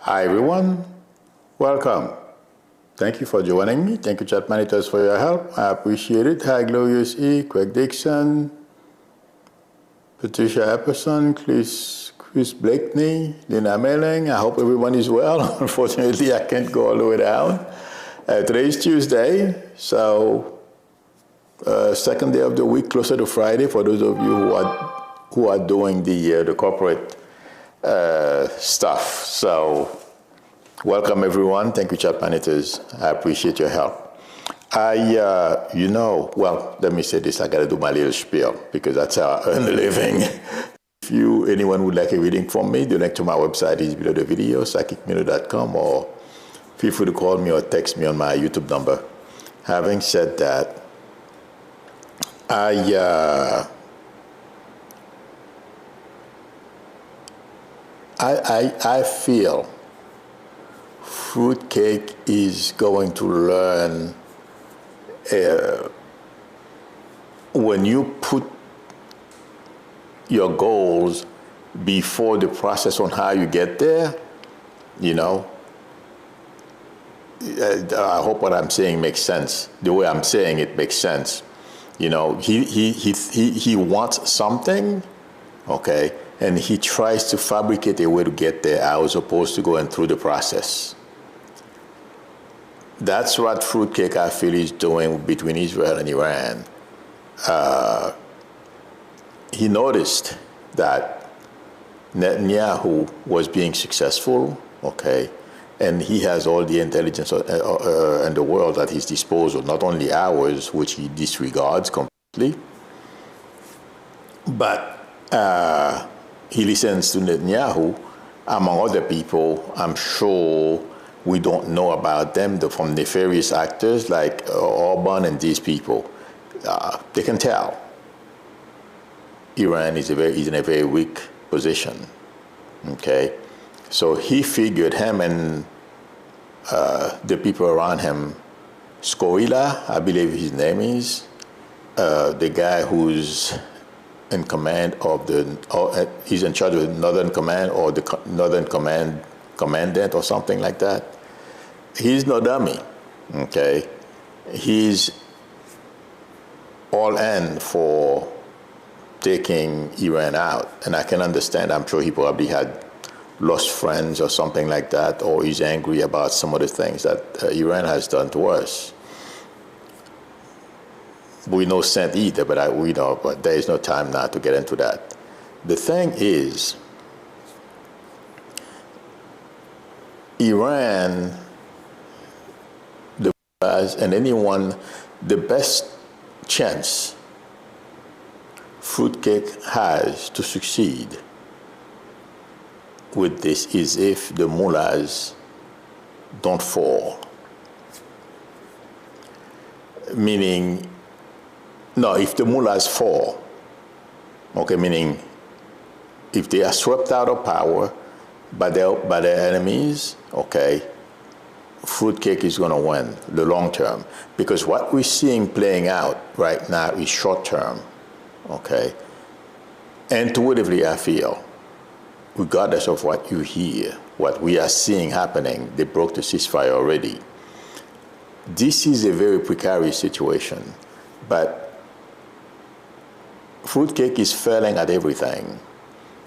Hi everyone, welcome. Thank you for joining me. Thank you, chat monitors, for your help. I appreciate it. Hi, Glorious E, Craig Dixon, Patricia Epperson, Chris Blakeney, Lina Melling. I hope everyone is well. Unfortunately, I can't go all the way down. Today is Tuesday, so second day of the week, closer to Friday for those of you who are doing the corporate stuff. So welcome everyone. Thank you, chat monitors. I appreciate your help. Let me say this. I got to do my little spiel because that's how I earn a living. If anyone would like a reading from me, the link to my website is below the video, psychicminute.com, or feel free to call me or text me on my YouTube number. Having said that, I feel Fruitcake is going to learn when you put your goals before the process on how you get there, I hope what I'm saying makes sense. The way I'm saying it makes sense. He wants something, okay, and he tries to fabricate a way to get there as opposed to going through the process. That's what Fruitcake, I feel, is doing between Israel and Iran. He noticed that Netanyahu was being successful, okay, and he has all the intelligence in the world at his disposal, not only ours, which he disregards completely, but he listens to Netanyahu, among other people. I'm sure we don't know about them, from nefarious actors like Orban and these people. They can tell Iran is in a very weak position. Okay, so he figured him and the people around him, Skoila, I believe his name is, the guy who's in command of he's in charge of the Northern Command or the Northern Commandant or something like that. He's no dummy, okay? He's all in for taking Iran out. And I can understand, I'm sure he probably had lost friends or something like that, or he's angry about some of the things that Iran has done to us. We know Saint either, but but there is no time now to get into that. The thing is, Iran, and anyone, the best chance Fruitcake has to succeed with this is if the mullahs don't fall. Meaning, no, if the mullahs fall, okay, meaning if they are swept out of power by their enemies, okay, Fruitcake is going to win the long term, because what we're seeing playing out right now is short term, okay? Intuitively, I feel, regardless of what you hear, what we are seeing happening, they broke the ceasefire already. This is a very precarious situation, but Fruitcake is failing at everything.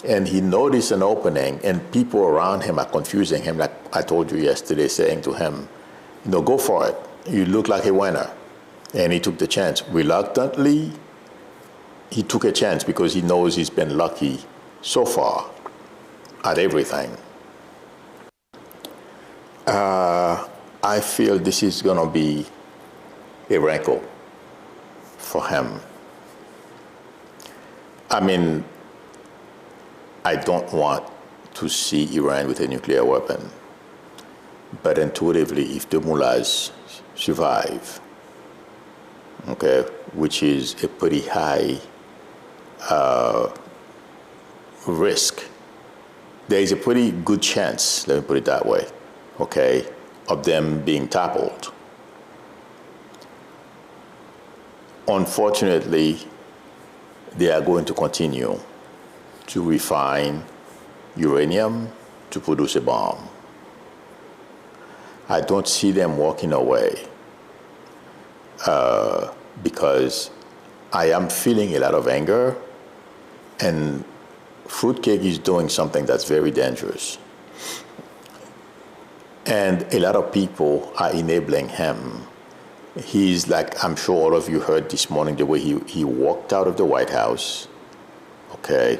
And he noticed an opening, and people around him are confusing him, like I told you yesterday, saying to him, go for it. You look like a winner. And he took the chance. Reluctantly, he took a chance because he knows he's been lucky so far at everything. I feel this is going to be a wrinkle for him. I mean, I don't want to see Iran with a nuclear weapon. But intuitively, if the mullahs survive, okay, which is a pretty high risk, there is a pretty good chance, let me put it that way, okay, of them being toppled. Unfortunately, they are going to continue to refine uranium to produce a bomb. I don't see them walking away because I am feeling a lot of anger, and Fruitcake is doing something that's very dangerous. And a lot of people are enabling him. He's like, I'm sure all of you heard this morning the way he walked out of the White House, okay,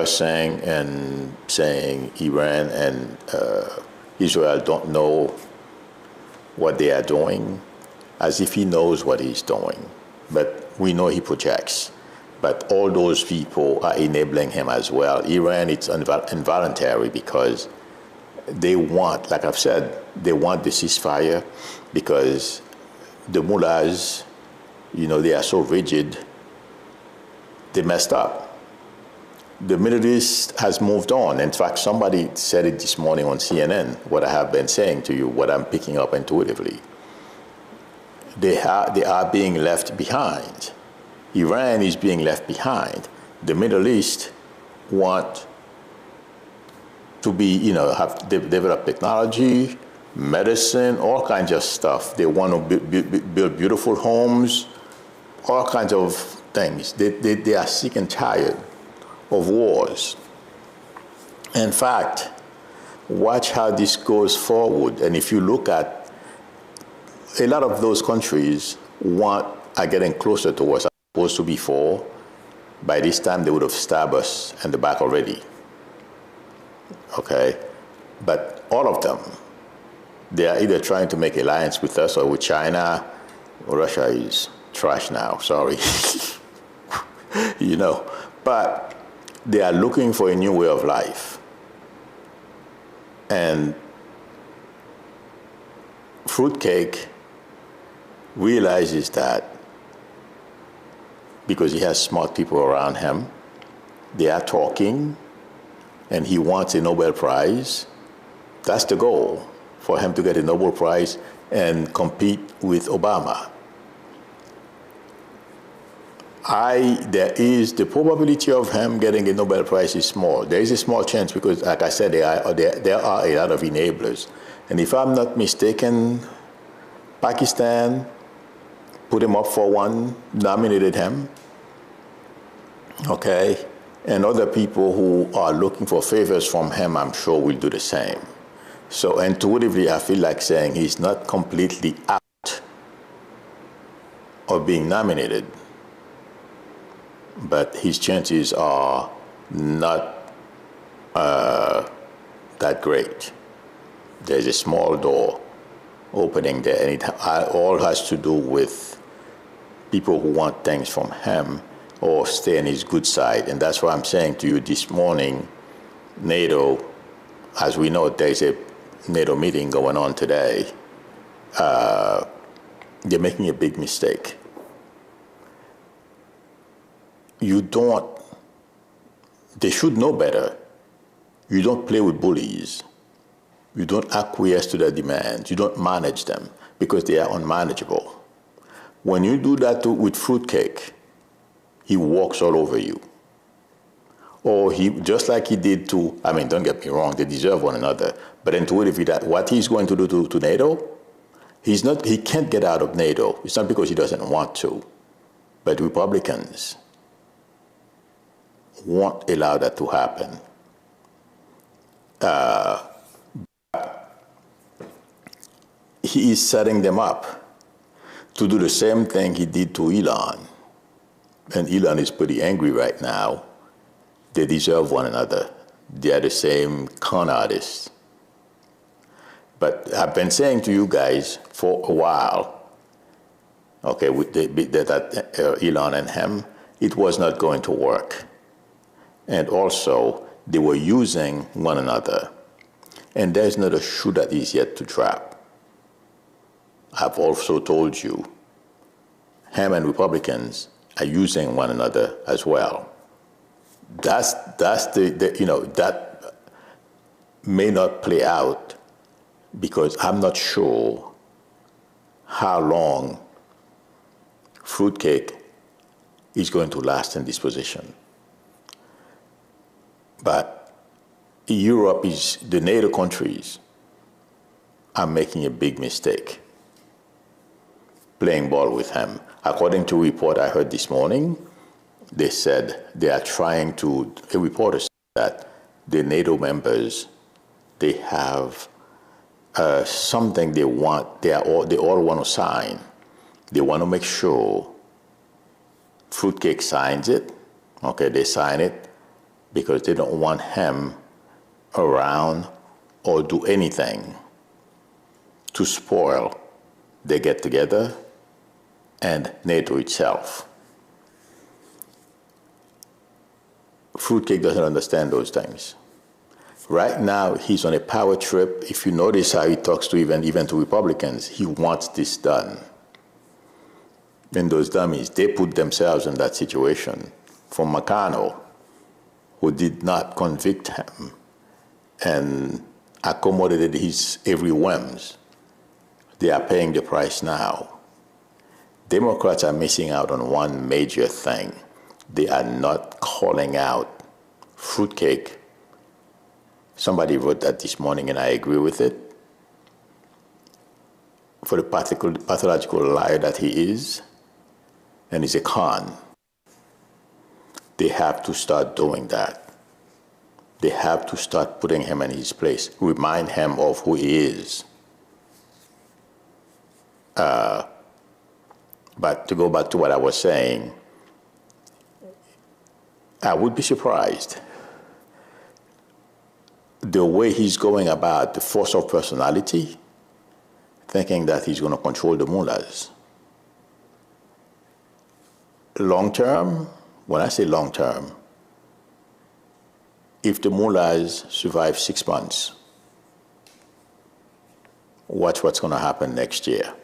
saying Iran and Israel don't know what they are doing, as if he knows what he's doing. But we know he projects. But all those people are enabling him as well. Iran, it's involuntary because they want, like I've said, they want the ceasefire because the mullahs, they are so rigid, they messed up. The Middle East has moved on. In fact, somebody said it this morning on CNN, what I have been saying to you, what I'm picking up intuitively. They are being left behind. Iran is being left behind. The Middle East want to be, have developed technology, medicine, all kinds of stuff. They want to build beautiful homes, all kinds of things. They are sick and tired of wars. In fact, watch how this goes forward. And if you look at a lot of those countries are getting closer to us as opposed to before. By this time, they would have stabbed us in the back already. Okay? But all of them, they are either trying to make alliance with us or with China. Russia is trash now, sorry. But they are looking for a new way of life. And Fruitcake realizes that because he has smart people around him, they are talking, and he wants a Nobel Prize. That's the goal, for him to get a Nobel Prize and compete with Obama. There is the probability of him getting a Nobel Prize is small. There is a small chance because, like I said, there are a lot of enablers. And if I'm not mistaken, Pakistan put him up for one, nominated him, okay? And other people who are looking for favors from him, I'm sure will do the same. So intuitively, I feel like saying he's not completely out of being nominated, but his chances are not that great. There's a small door opening there, and it all has to do with people who want things from him or stay on his good side. And that's why I'm saying to you this morning, NATO, as we know, there's a NATO meeting going on today. They're making a big mistake. They should know better. You don't play with bullies. You don't acquiesce to their demands. You don't manage them because they are unmanageable. When you do that with Fruitcake, he walks all over you. Or just like he did don't get me wrong, they deserve one another. But intuitively, what he's going to do to NATO, he can't get out of NATO. It's not because he doesn't want to, but Republicans won't allow that to happen. He is setting them up to do the same thing he did to Elon. And Elon is pretty angry right now. They deserve one another. They are the same con artists. But I've been saying to you guys for a while, okay, with Elon and him, it was not going to work. And also, they were using one another. And there's not a shoe that is yet to drop. I've also told you, him and Republicans are using one another as well. That may not play out because I'm not sure how long Fruitcake is going to last in this position. But Europe the NATO countries are making a big mistake playing ball with him. According to a report I heard this morning, they said they are trying to, a reporter said that the NATO members, they have something they want, they all want to sign. They want to make sure Fruitcake signs it. Okay, they sign it because they don't want him around or do anything to spoil the get-together and NATO itself. Fruitcake doesn't understand those things. Right now, he's on a power trip. If you notice how he talks to even to Republicans, he wants this done. And those dummies, they put themselves in that situation. From McConnell, who did not convict him and accommodated his every whims, they are paying the price now. Democrats are missing out on one major thing. They are not calling out Fruitcake. Somebody wrote that this morning, and I agree with it. For the pathological liar that he is, and he's a con. They have to start doing that. They have to start putting him in his place, remind him of who he is. But to go back to what I was saying, I would be surprised the way he's going about the force of personality, thinking that he's going to control the mullahs. Long term, when I say long term, if the mullahs survive 6 months, watch what's going to happen next year.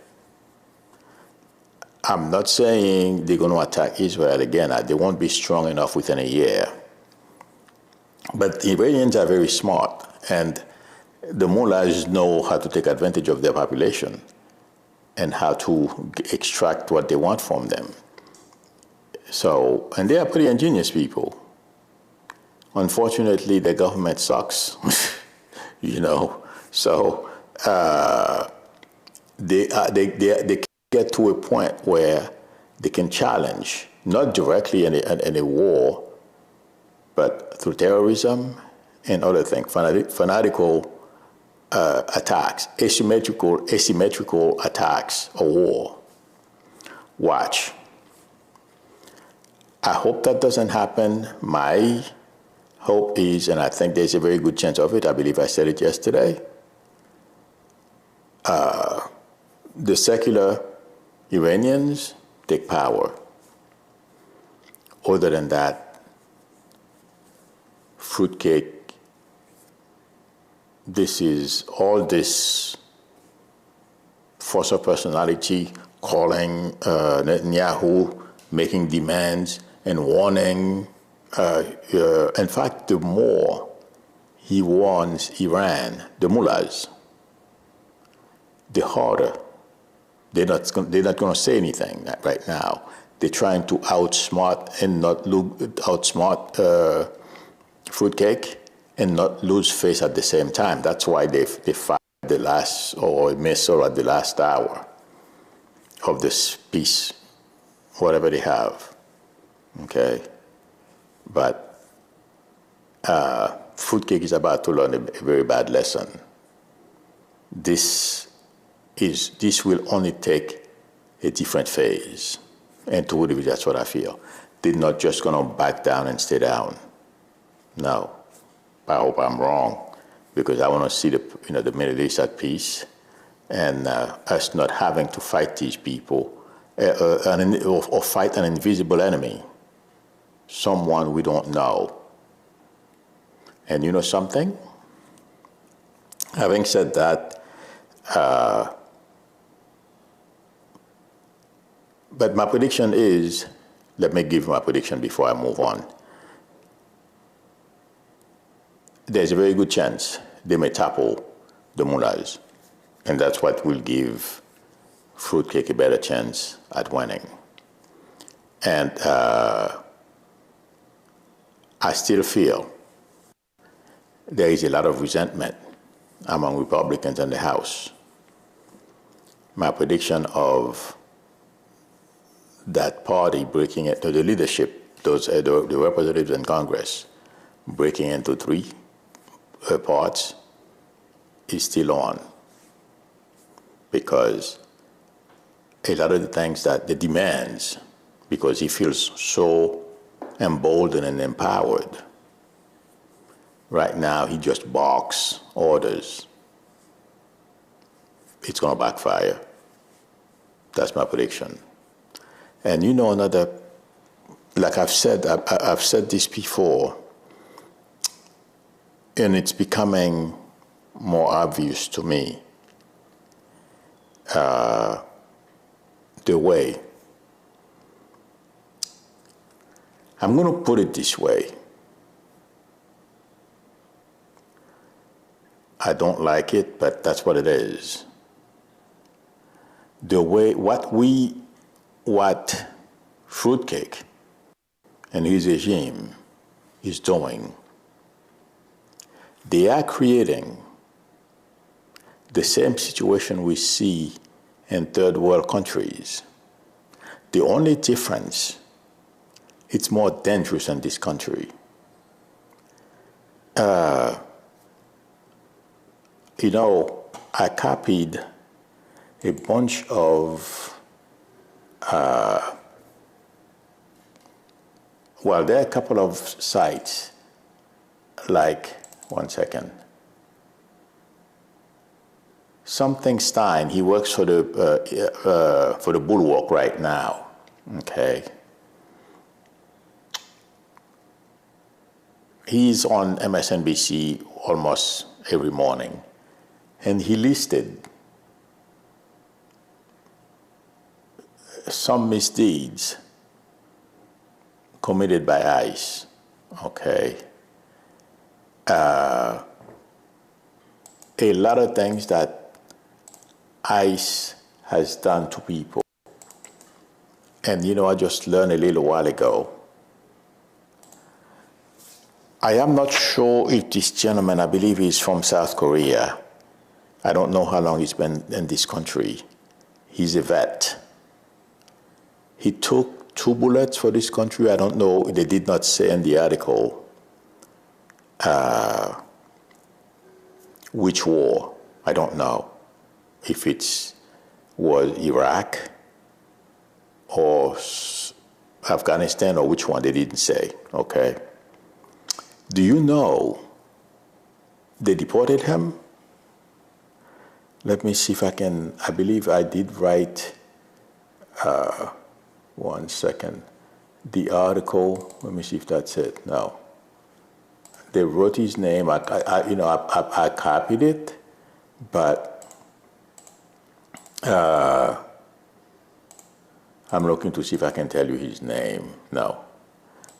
I'm not saying they're going to attack Israel again. They won't be strong enough within a year. But the Iranians are very smart, and the mullahs know how to take advantage of their population and how to extract what they want from them. So, and they are pretty ingenious people. Unfortunately, the government sucks, you know. So they get to a point where they can challenge, not directly in a war, but through terrorism and other things, fanatical attacks, asymmetrical attacks, or war. Watch. I hope that doesn't happen. My hope is, and I think there's a very good chance of it, I believe I said it yesterday, the secular Iranians take power. Other than that, Fruitcake, this is all this force of personality, calling Netanyahu, making demands and warning. In fact, the more he warns Iran, the mullahs, the harder. They're not going to say anything right now. They're trying to outsmart and not outsmart Fruitcake and not lose face at the same time. That's why they fired the last, or missile at the last hour of this peace, whatever they have. Okay? But Fruitcake is about to learn a very bad lesson. This will only take a different phase. And to believe that's what I feel. They're not just going to back down and stay down. No. I hope I'm wrong, because I want to see the Middle East at peace, and us not having to fight these people or fight an invisible enemy, someone we don't know. And you know something? Having said that, but my prediction is, let me give my prediction before I move on. There's a very good chance they may topple the mullahs, and that's what will give Fruitcake a better chance at winning. And I still feel there is a lot of resentment among Republicans in the House my prediction of that party breaking into the leadership, those the representatives in Congress, breaking into three parts, is still on. Because a lot of the things that the demands, because he feels so emboldened and empowered. Right now, he just barks orders. It's going to backfire. That's my prediction. And you know, another, like I've said this before, and it's becoming more obvious to me, the way. I'm going to put it this way. I don't like it, but that's what it is. The way, what Fruitcake and his regime is doing, they are creating the same situation we see in third world countries. The only difference, it's more dangerous in this country. You know, I copied a bunch of, well, there are a couple of sites, like, one second. Something Stein, he works for the Bulwark right now, okay? He's on MSNBC almost every morning, and he listed some misdeeds committed by ICE, okay? A lot of things that ICE has done to people. And you know, I just learned a little while ago. I am not sure if this gentleman, I believe he's from South Korea. I don't know how long he's been in this country. He's a vet. He took 2 bullets for this country. I don't know, they did not say in the article which war. I don't know if was Iraq or Afghanistan or which one, they didn't say, okay? Do you know they deported him? Let me see if I can, I believe I did write, one second, the article, let me see if that's it, no. They wrote his name, I copied it, but I'm looking to see if I can tell you his name. No,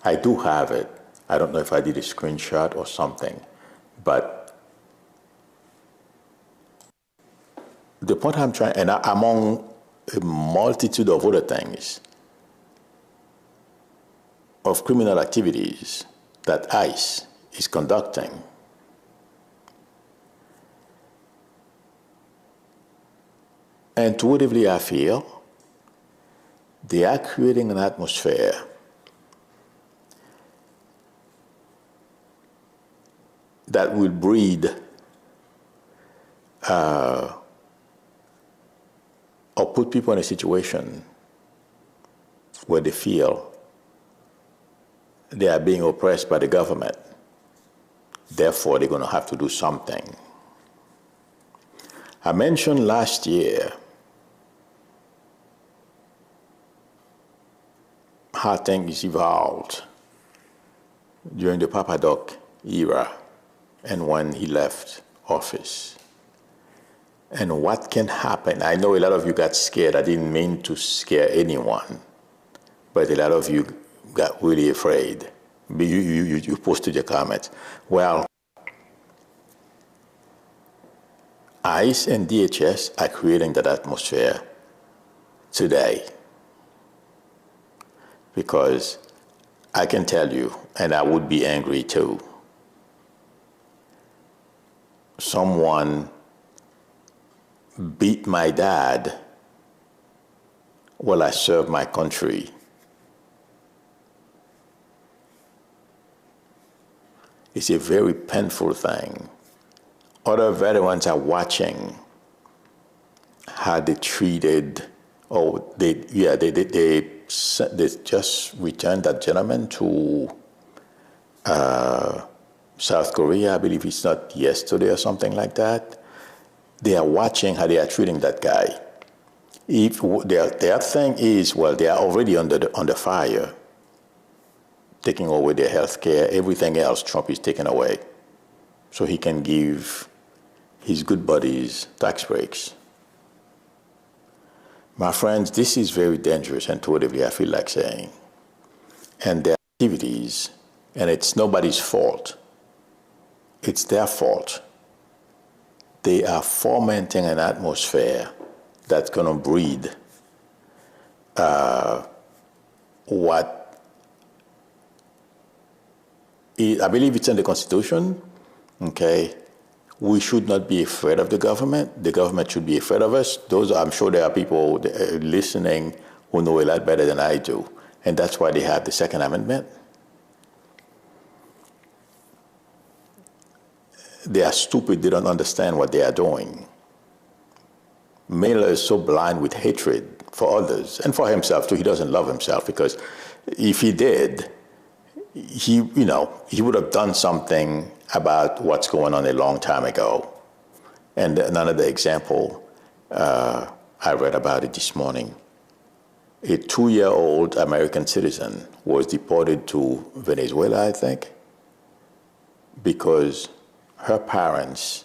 I do have it. I don't know if I did a screenshot or something, but the point I'm trying, and among a multitude of other things, of criminal activities that ICE is conducting, intuitively I feel they are creating an atmosphere that will breed or put people in a situation where they feel they are being oppressed by the government. Therefore, they're going to have to do something. I mentioned last year how things evolved during the Papadoc era and when he left office. And what can happen? I know a lot of you got scared. I didn't mean to scare anyone, but a lot of you got really afraid. You posted your comments. Well, ICE and DHS are creating that atmosphere today. Because I can tell you, and I would be angry too, someone beat my dad will I serve my country? It's a very painful thing. Other veterans are watching how they treated, they just returned that gentleman to South Korea. I believe it's not yesterday or something like that. They are watching how they are treating that guy. If their thing is, well, they are already under fire, taking away their health care, everything else Trump is taking away. So he can give his good buddies tax breaks. My friends, this is very dangerous intuitively, I feel like saying. And their activities, and it's nobody's fault. It's their fault. They are fomenting an atmosphere that's going to breed what I believe it's in the Constitution, okay? We should not be afraid of the government. The government should be afraid of us. I'm sure there are people listening who know a lot better than I do. And that's why they have the Second Amendment. They are stupid. They don't understand what they are doing. Miller is so blind with hatred for others and for himself too. He doesn't love himself, because if he did, he would have done something about what's going on a long time ago. And another example, I read about it this morning. A 2-year-old American citizen was deported to Venezuela, I think, because her parents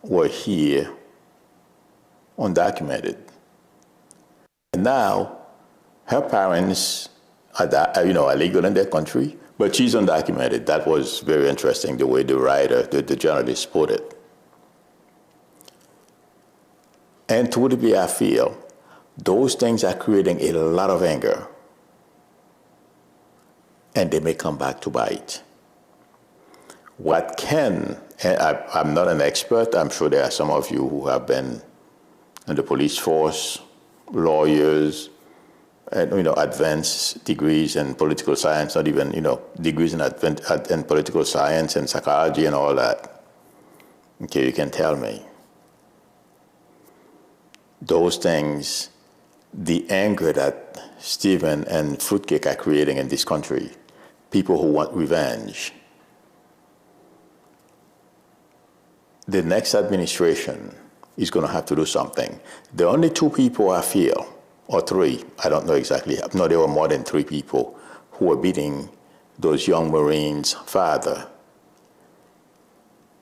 were here undocumented. And now her parents are legal in their country, but she's undocumented. That was very interesting, the way the writer, the journalist put it. And intuitively, I feel those things are creating a lot of anger, and they may come back to bite. And I'm not an expert. I'm sure there are some of you who have been in the police force, lawyers, and advanced degrees in political science, not even degrees in political science and psychology and all that. Okay, you can tell me. Those things, the anger that Stephen and Fruitcake are creating in this country, people who want revenge. The next administration is going to have to do something. The only 2 people I feel, or 3, I don't know exactly. No, there were more than 3 people who were beating those young Marines' father.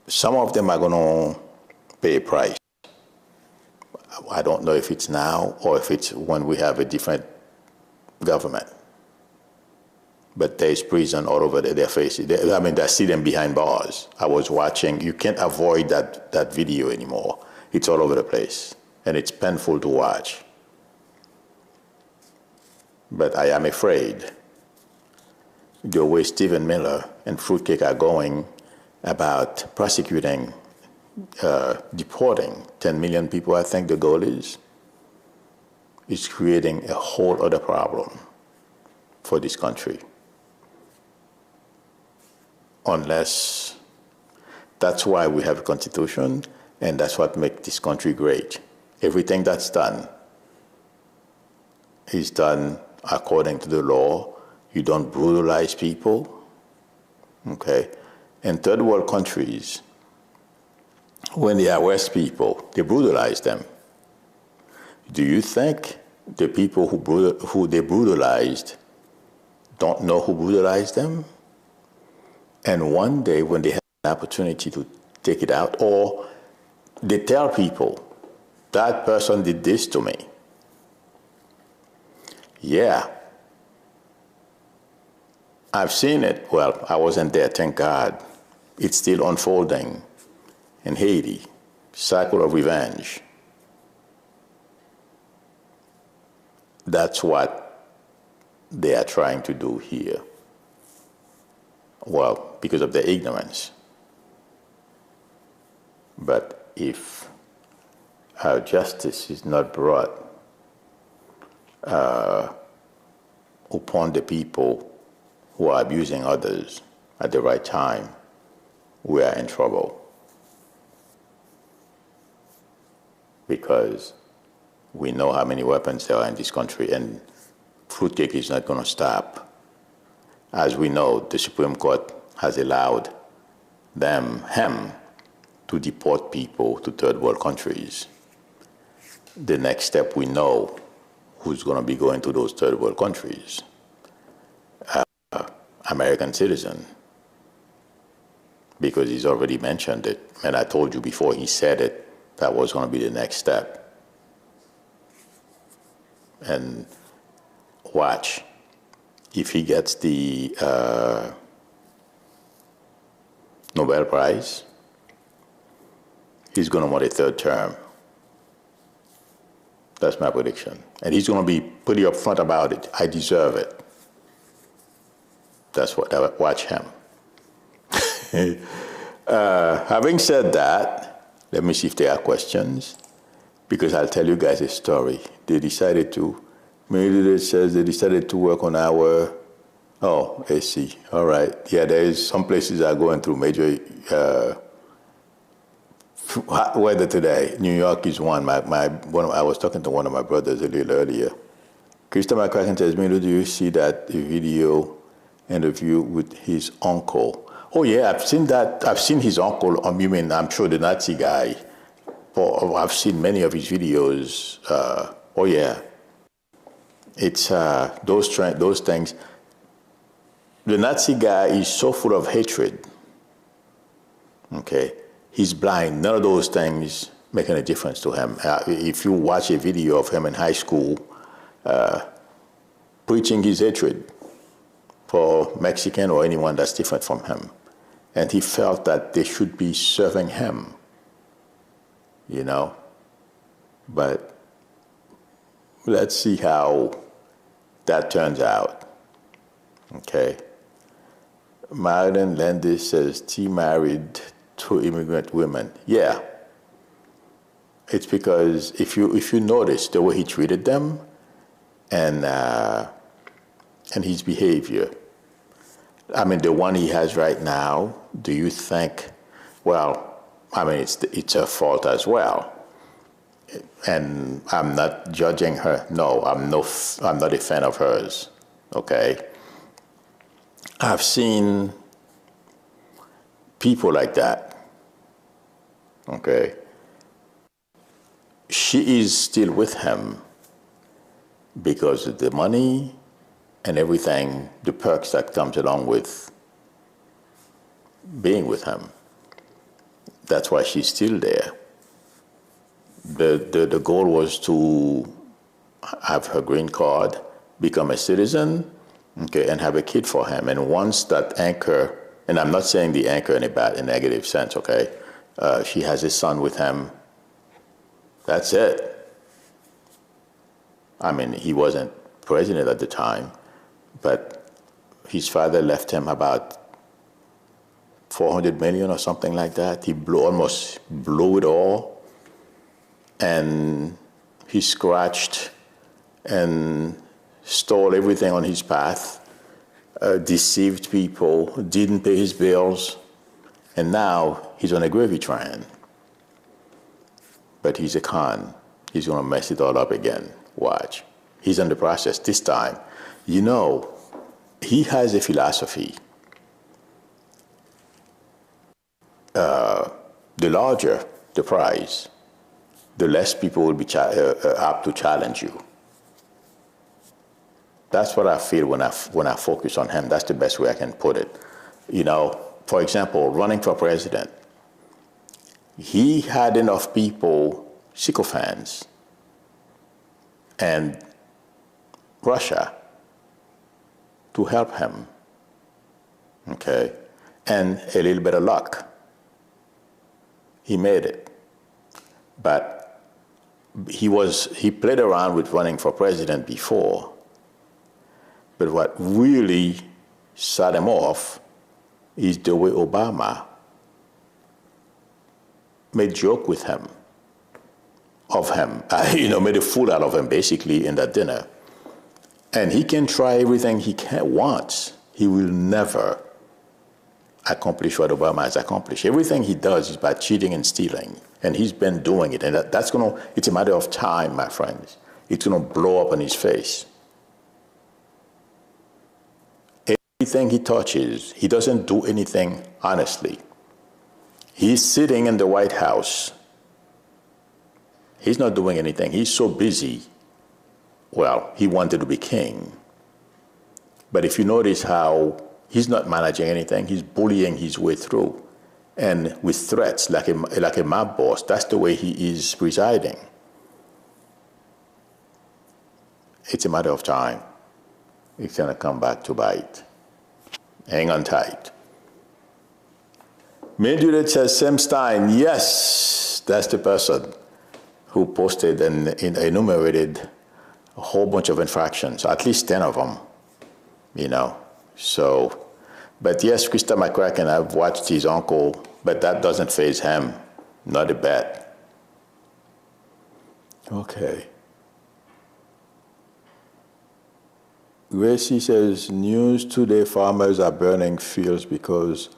Some of them are going to pay a price. I don't know if it's now or if it's when we have a different government. But there's prison all over their faces. I see them behind bars. I was watching. You can't avoid that video anymore. It's all over the place, and it's painful to watch. But I am afraid the way Stephen Miller and Fruitcake are going about prosecuting, deporting 10 million people, I think the goal is creating a whole other problem for this country. Unless, that's why we have a constitution, and that's what makes this country great. Everything that's done is done according to the law. You don't brutalize people, okay? In third world countries, when they arrest people, they brutalize them. Do you think the people who they brutalized don't know who brutalized them? And one day when they have an opportunity to take it out, or they tell people, that person did this to me. Yeah, I've seen it. Well, I wasn't there, thank God. It's still unfolding in Haiti, cycle of revenge. That's what they are trying to do here. Well, because of their ignorance. But if our justice is not brought, upon the people who are abusing others at the right time, we are in trouble. Because we know how many weapons there are in this country, and fruitcake is not going to stop. As we know, the Supreme Court has allowed him, to deport people to third world countries. The next step, we know who's going to be going to those third world countries. American citizen, because he's already mentioned it, and I told you before he said it, that was going to be the next step. And watch, if he gets the Nobel Prize, he's going to want a third term. That's my prediction. And he's going to be pretty upfront about it. I deserve it. That's what, watch him. Having said that, let me see if there are questions, because I'll tell you guys a story. They decided to, maybe it says they decided to work on our, oh, I see, all right. Yeah, there is some places are going through major hot weather today. New York is one. I was talking to one of my brothers a little earlier. Christopher McCracken says, Milo, do you see that video interview with his uncle? Oh yeah, I've seen that. I've seen his uncle. You mean, I'm sure the Nazi guy. I've seen many of his videos. Oh yeah, it's those things. The Nazi guy is so full of hatred. Okay, he's blind. None of those things make any difference to him. If you watch a video of him in high school, preaching his hatred for Mexican or anyone that's different from him, and he felt that they should be serving him, you know. But let's see how that turns out. Okay. Marlon Landis says, T married 2 immigrant women. Yeah. It's because if you notice the way he treated them and his behavior, I mean, the one he has right now, do you think, well, I mean, it's her fault as well. And I'm not judging her. No, I'm not a fan of hers, okay? I've seen people like that, okay? She is still with him because of the money and everything, the perks that comes along with being with him. That's why she's still there. The goal was to have her green card, become a citizen, okay, and have a kid for him. And once that anchor, and I'm not saying the anchor in a negative sense, okay, she has a son with him, that's it. I mean, he wasn't president at the time, but his father left him about $400 million or something like that. He almost blew it all, and he scratched and stole everything on his path, deceived people, didn't pay his bills, and now he's on a gravy train. But he's a con. He's going to mess it all up again. Watch. He's in the process this time. You know, he has a philosophy. The larger the prize, the less people will be apt to challenge you. That's what I feel when I focus on him. That's the best way I can put it. You know, for example, running for president, he had enough people, sycophants, and Russia to help him, okay? And a little bit of luck. He made it. But he played around with running for president before. But what really set him off is the way Obama made joke with him, of him, made a fool out of him basically in that dinner. And he can try everything he wants. He will never accomplish what Obama has accomplished. Everything he does is by cheating and stealing. And he's been doing it. And it's a matter of time, my friends. It's going to blow up on his face. Everything he touches, he doesn't do anything honestly. He's sitting in the White House. He's not doing anything. He's so busy. Well, he wanted to be king. But if you notice how he's not managing anything, he's bullying his way through. And with threats, like a mob boss, that's the way he is presiding. It's a matter of time. It's going to come back to bite. Hang on tight. Mildred says, Sam Stein, yes, that's the person who posted and enumerated a whole bunch of infractions, at least 10 of them, you know. So, but yes, Krista McCracken, I've watched his uncle, but that doesn't faze him, not a bit. Okay. Gracie says, news today, farmers are burning fields because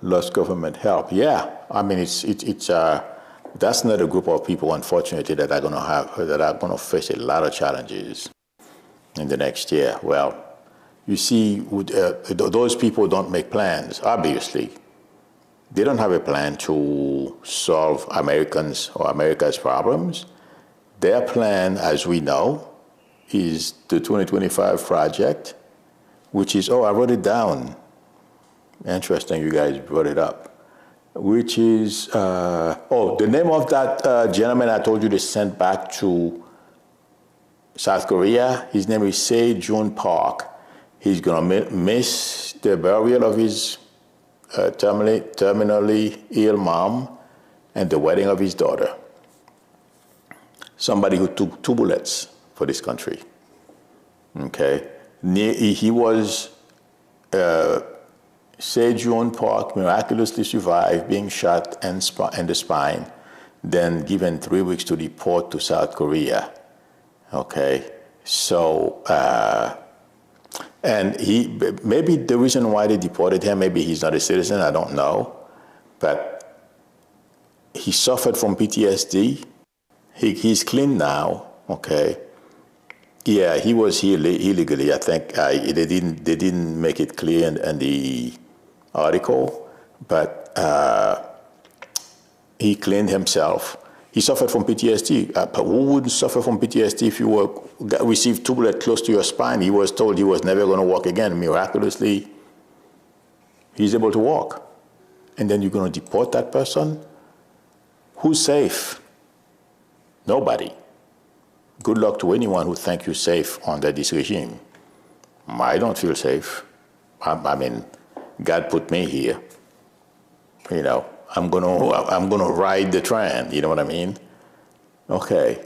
lost government help. Yeah, I mean, that's not a group of people, unfortunately, that are going to face a lot of challenges in the next year. Well, you see, those people don't make plans, obviously. They don't have a plan to solve Americans or America's problems. Their plan, as we know, is the 2025 project, which is, I wrote it down. Interesting, you guys brought it up. Which is, the name of that gentleman I told you they sent back to South Korea, his name is Se-Jun Park. He's going to miss the burial of his terminally ill mom and the wedding of his daughter. Somebody who took 2 bullets for this country. Okay? He was, Se-Jun Park miraculously survived being shot in the spine, then given 3 weeks to deport to South Korea. Okay? So, and maybe the reason why they deported him, maybe he's not a citizen, I don't know. But he suffered from PTSD. He's clean now, okay? Yeah, he was here illegally. I think they didn't make it clear in the article, but he cleaned himself. He suffered from PTSD. But who wouldn't suffer from PTSD if you received 2 bullets close to your spine? He was told he was never going to walk again. Miraculously, he's able to walk. And then you're going to deport that person? Who's safe? Nobody. Good luck to anyone who thinks you're safe under this regime. I don't feel safe. I mean, God put me here. You know, I'm gonna ride the train. You know what I mean? Okay.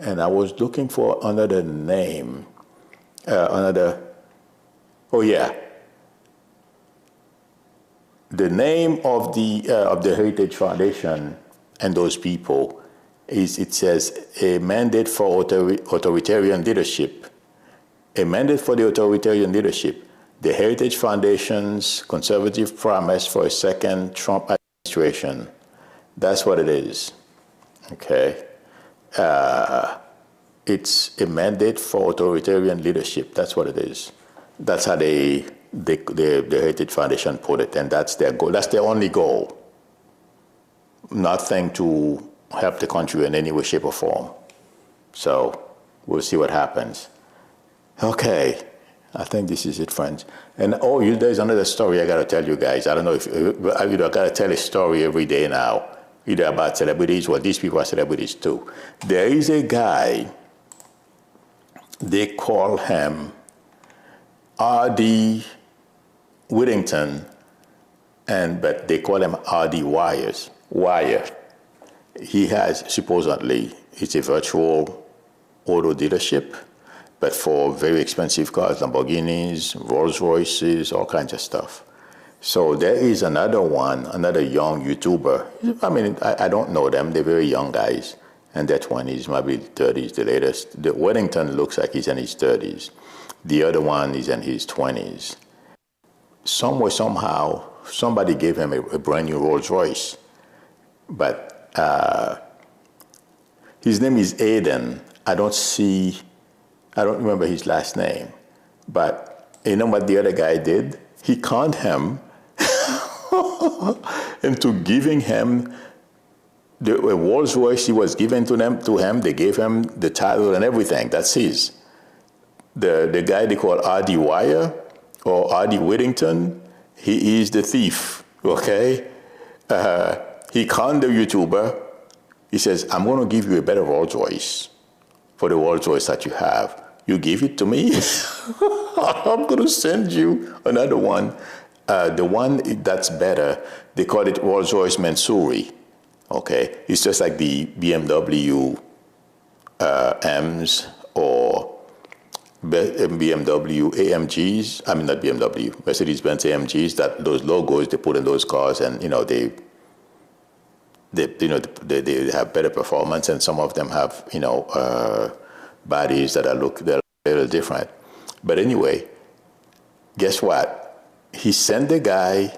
And I was looking for another name. The name of the Heritage Foundation and those people is, it says, a mandate for authoritarian leadership. A mandate for the authoritarian leadership. The Heritage Foundation's conservative promise for a second Trump administration. That's what it is. Okay. It's a mandate for authoritarian leadership. That's what it is. That's how the Heritage Foundation put it, and that's their goal. That's their only goal. Nothing to help the country in any way, shape, or form. So we'll see what happens. Okay, I think this is it, friends. And there's another story I got to tell you guys. I don't know if I got to tell a story every day now, either about celebrities or these people are celebrities too. There is a guy, they call him R.D. Whittington, but they call him R.D. Wire. He has, supposedly, it's a virtual auto dealership, but for very expensive cars, Lamborghinis, Rolls Royces, all kinds of stuff. So there is another young YouTuber. I mean, I don't know them. They're very young guys. in their 20s, maybe 30s, the latest. The Weddington looks like he's in his 30s. The other one is in his 20s. Somewhere, somehow, somebody gave him a brand new Rolls Royce. But his name is Aiden. I don't remember his last name. But you know what the other guy did? He conned him into giving him the Rolls Royce he was given to him. They gave him the title and everything. That's his. The guy they call R.D. Wire or R.D. Whittington, he is the thief, okay? He conned the YouTuber. He says, I'm going to give you a better Rolls Royce for the Rolls Royce that you have. You give it to me? I'm going to send you another one. The one that's better, they call it Rolls Royce Mansouri. Okay, it's just like the BMW M's or BMW AMGs. I mean, not BMW, Mercedes-Benz AMGs. That those logos they put in those cars, and they have better performance, and some of them have bodies that look a little different. But anyway, guess what? He sent the guy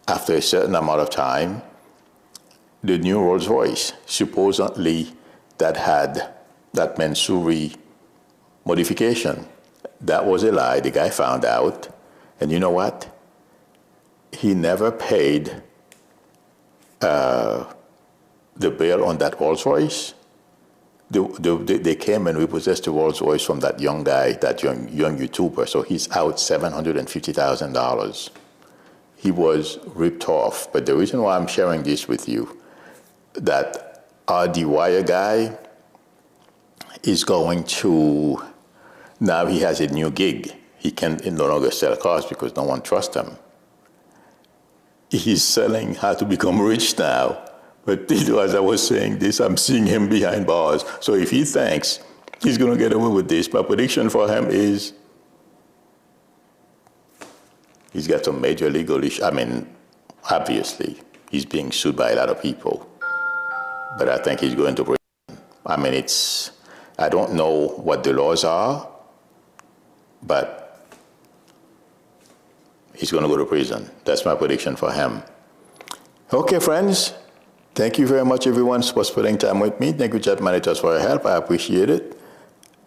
after a certain amount of time the new Rolls Royce, supposedly that had that Mansouri modification. That was a lie. The guy found out. And you know what? He never paid the bill on that Rolls Royce. They came and repossessed the Rolls Royce from that young guy, that young YouTuber. So he's out $750,000. He was ripped off. But the reason why I'm sharing this with you, that R.D. Wire guy is going to, now he has a new gig. He can no longer sell cars because no one trusts him. He's selling how to become rich now. But as I was saying this, I'm seeing him behind bars. So if he thinks he's going to get away with this, my prediction for him is he's got some major legal issues. I mean, obviously, he's being sued by a lot of people. But I think he's going to prison. I mean, I don't know what the laws are, but he's going to go to prison. That's my prediction for him. Okay, friends. Thank you very much, everyone, for spending time with me. Thank you, chat managers, for your help. I appreciate it.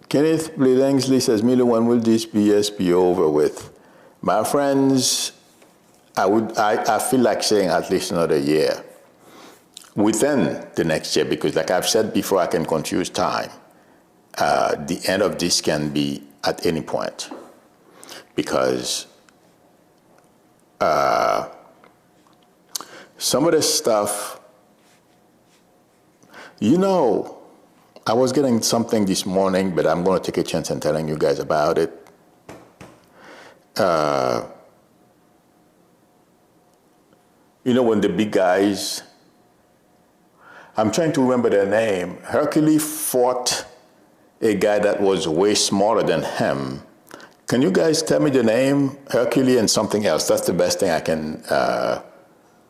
Kenneth Bledingsley says, Miller, when will this BS be over with? My friends, I feel like saying at least another year. Within the next year, because like I've said before, I can confuse time. The end of this can be at any point. Because some of the stuff, I was getting something this morning, but I'm going to take a chance and telling you guys about it. When the big guys, I'm trying to remember their name. Hercules fought a guy that was way smaller than him. Can you guys tell me the name? Hercules and something else. That's the best thing I can,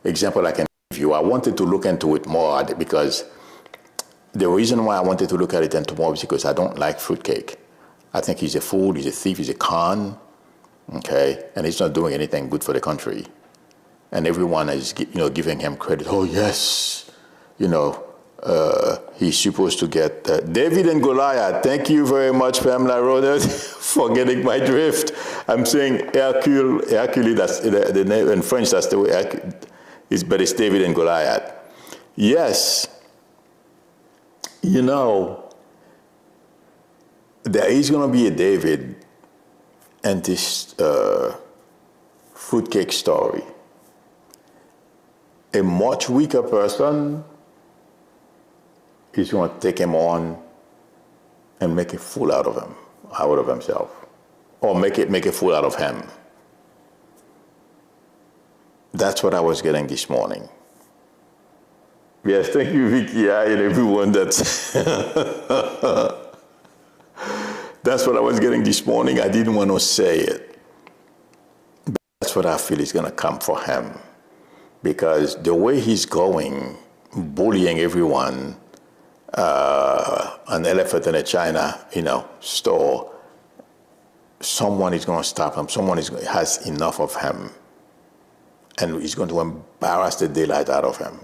example I can give you. I wanted to look into it more because the reason why I wanted to look at it into more is because I don't like fruitcake. I think he's a fool, he's a thief, he's a con, okay? And he's not doing anything good for the country. And everyone is, giving him credit. Oh, yes. He's supposed to get David and Goliath. Thank you very much, Pamela Rodert, for getting my drift. I'm saying Hercule, that's the name in French, that's the way but it's David and Goliath. Yes, there is going to be a David in this fruitcake story. A much weaker person is going to take him on and make a fool out of himself, or make a fool out of him. That's what I was getting this morning. Yes, thank you, Vicky, and everyone. That's what I was getting this morning. I didn't want to say it. But that's what I feel is going to come for him. Because the way he's going, bullying everyone, an elephant in a China, store, someone is going to stop him. Someone has enough of him, and is going to embarrass the daylight out of him.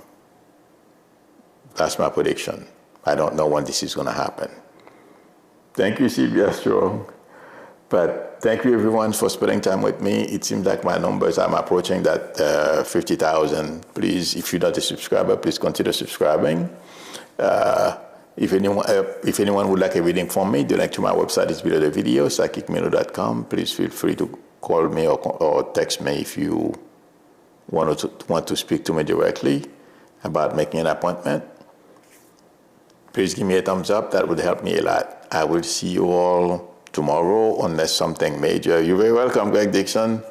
That's my prediction. I don't know when this is going to happen. Thank you, Sylvia Strong. But thank you, everyone, for spending time with me. It seems like my numbers, I'm approaching that 50,000. Please, if you're not a subscriber, please consider subscribing. If anyone would like a reading from me, the link to my website is below the video, psychicmino.com. Please feel free to call me or text me if you want to speak to me directly about making an appointment. Please give me a thumbs up. That would help me a lot. I will see you all tomorrow unless something major. You're very welcome, Greg Dixon.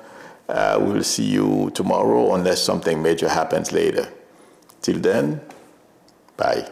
We'll see you tomorrow unless something major happens later. Till then, bye.